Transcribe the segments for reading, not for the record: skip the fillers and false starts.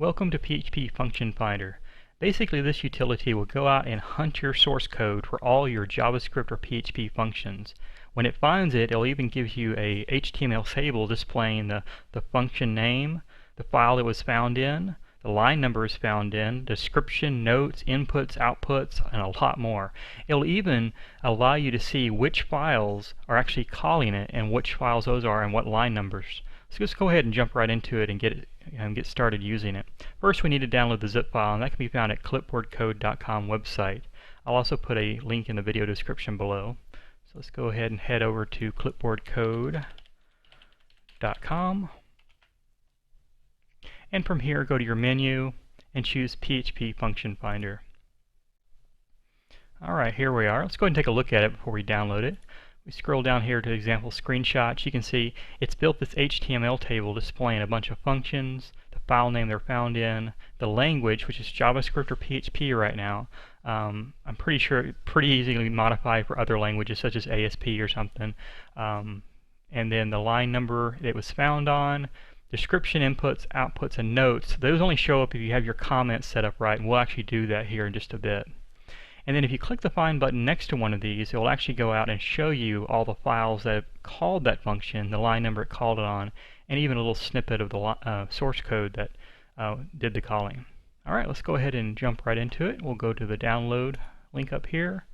Welcome to PHP Function Finder. Basically, this utility will go out and hunt your source code for all your JavaScript or PHP functions. When it finds it, it'll even give you a HTML table displaying the function name, the file it was found in, the line number is found in, description, notes, inputs, outputs, and a lot more. It'll even allow you to see which files are actually calling it and which files those are and what line numbers. So let's go ahead and jump right into it and get started using it. First, we need to download the zip file, and that can be found at clipboardcode.com website. I'll also put a link in the video description below. So let's go ahead and head over to clipboardcode.com. And from here, go to your menu and choose PHP Function Finder. Alright, here we are. Let's go ahead and take a look at it before we download it. We scroll down here to example screenshots. You can see it's built this HTML table displaying a bunch of functions, the file name they're found in, the language, which is JavaScript or PHP right now. I'm pretty sure it's pretty easily modified for other languages such as ASP or something. And then the line number it was found on, description, inputs, outputs, and notes. Those only show up if you have your comments set up right, and we'll actually do that here in just a bit. And then if you click the Find button next to one of these, it will actually go out and show you all the files that have called that function, the line number it called it on, and even a little snippet of the source code that did the calling. Alright, let's go ahead and jump right into it. We'll go to the download link up here.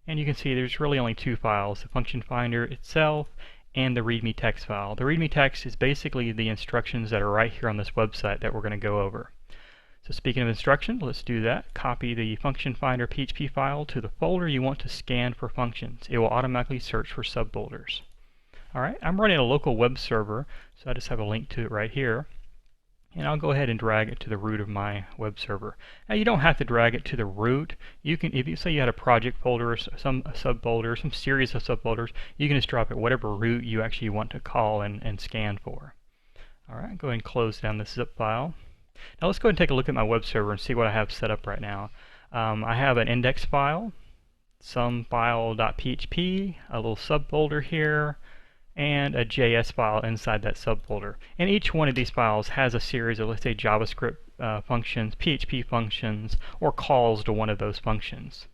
And you can see there's really only two files, the function finder itself and the readme text file. The readme text is basically the instructions that are right here on this website that we're going to go over. So speaking of instructions, let's do that. Copy the Function Finder PHP file to the folder you want to scan for functions. It will automatically search for subfolders. Alright, I'm running a local web server, so I just have a link to it right here. And I'll go ahead and drag it to the root of my web server. Now you don't have to drag it to the root. You can, if you say you had a project folder or some subfolder, some series of subfolders, you can just drop it whatever root you actually want to call and scan for. Alright, go ahead and close down this zip file. Now let's go ahead and take a look at my web server and see what I have set up right now. I have an index file, some file.php, a little subfolder here, and a JS file inside that subfolder. And each one of these files has a series of, let's say, JavaScript functions, PHP functions, or calls to one of those functions.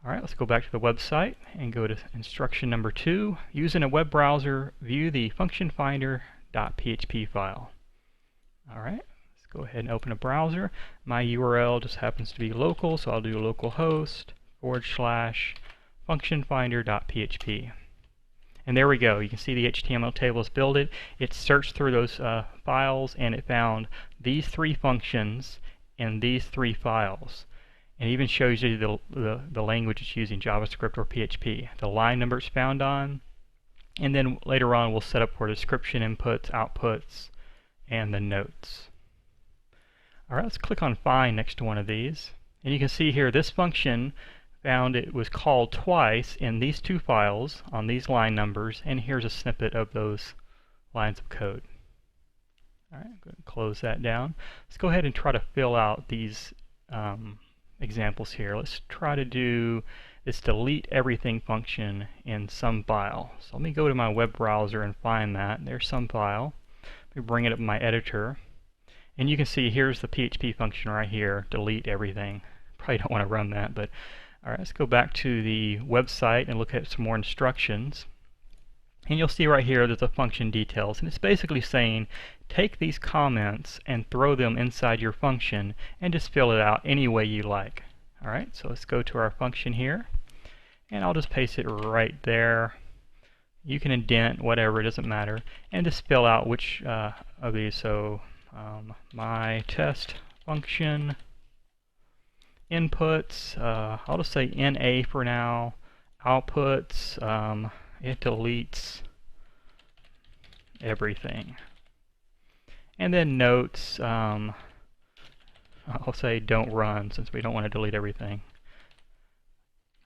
Alright, let's go back to the website and go to instruction number 2. Using a web browser, view the function finder.php file. Alright. Go ahead and open a browser. My URL just happens to be local, so I'll do localhost /functionfinder.php. And there we go. You can see the HTML table is built. It searched through those files and it found these three functions and these three files. And it even shows you the language it's using, JavaScript or PHP. The line number it's found on, and then later on we'll set up for description, inputs, outputs, and the notes. Alright, let's click on Find next to one of these. And you can see here this function found it was called twice in these two files on these line numbers, and here's a snippet of those lines of code. Alright, go ahead and close that down. Let's go ahead and try to fill out these examples here. Let's try to do this delete everything function in some file. So let me go to my web browser and find that. There's some file. Let me bring it up in my editor. And you can see here's the PHP function right here, delete everything. Probably don't want to run that, but alright, let's go back to the website and look at some more instructions. And you'll see right here there's the function details, and it's basically saying take these comments and throw them inside your function and just fill it out any way you like. Alright, so let's go to our function here, and I'll just paste it right there. You can indent, whatever, it doesn't matter, and just fill out which of these. So my test function inputs, I'll just say NA for now, outputs, it deletes everything, and then notes, I'll say don't run since we don't want to delete everything.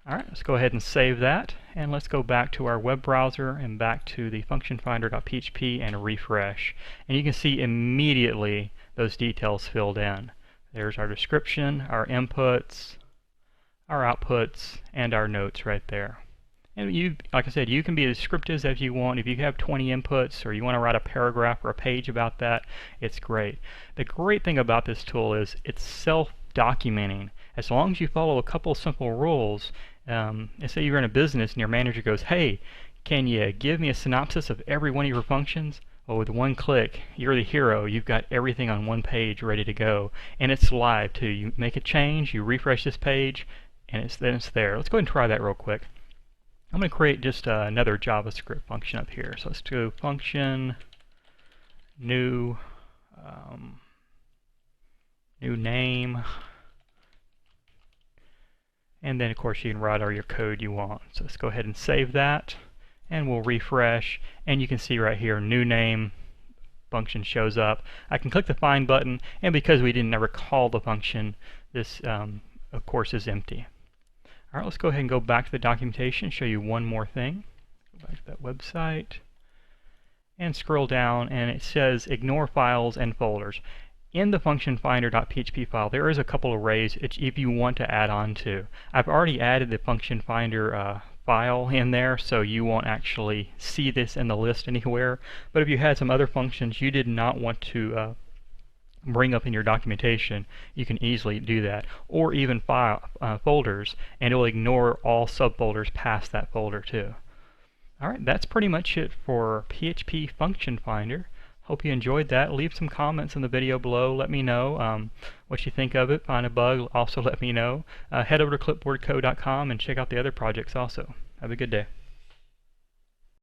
Alright, let's go ahead and save that, and let's go back to our web browser and back to the functionfinder.php and refresh. And you can see immediately those details filled in. There's our description, our inputs, our outputs, and our notes right there. And you, like I said, you can be as descriptive as you want. If you have 20 inputs or you want to write a paragraph or a page about that, it's great. The great thing about this tool is it's self-documenting. As long as you follow a couple of simple rules, and say you're in a business and your manager goes, hey, can you give me a synopsis of every one of your functions? Well, with one click, you're the hero. You've got everything on one page ready to go. And it's live too. You make a change, you refresh this page, and then it's there. Let's go ahead and try that real quick. I'm going to create just another JavaScript function up here. So let's do function, new name, and then of course you can write all your code you want. So let's go ahead and save that, and we'll refresh, and you can see right here, new name function shows up. I can click the find button, and because we didn't ever call the function, this of course is empty. Alright, let's go ahead and go back to the documentation, show you one more thing. Go back to that website and scroll down, and it says ignore files and folders. In the function finder.php file, there is a couple arrays if you want to add on to. I've already added the function finder file in there, so you won't actually see this in the list anywhere. But if you had some other functions you did not want to bring up in your documentation, you can easily do that, or even file folders, and it will ignore all subfolders past that folder too. Alright, that's pretty much it for PHP Function Finder. Hope you enjoyed that. Leave some comments in the video below. Let me know what you think of it. Find a bug, also let me know. Head over to clipboardco.com and check out the other projects also. Have a good day.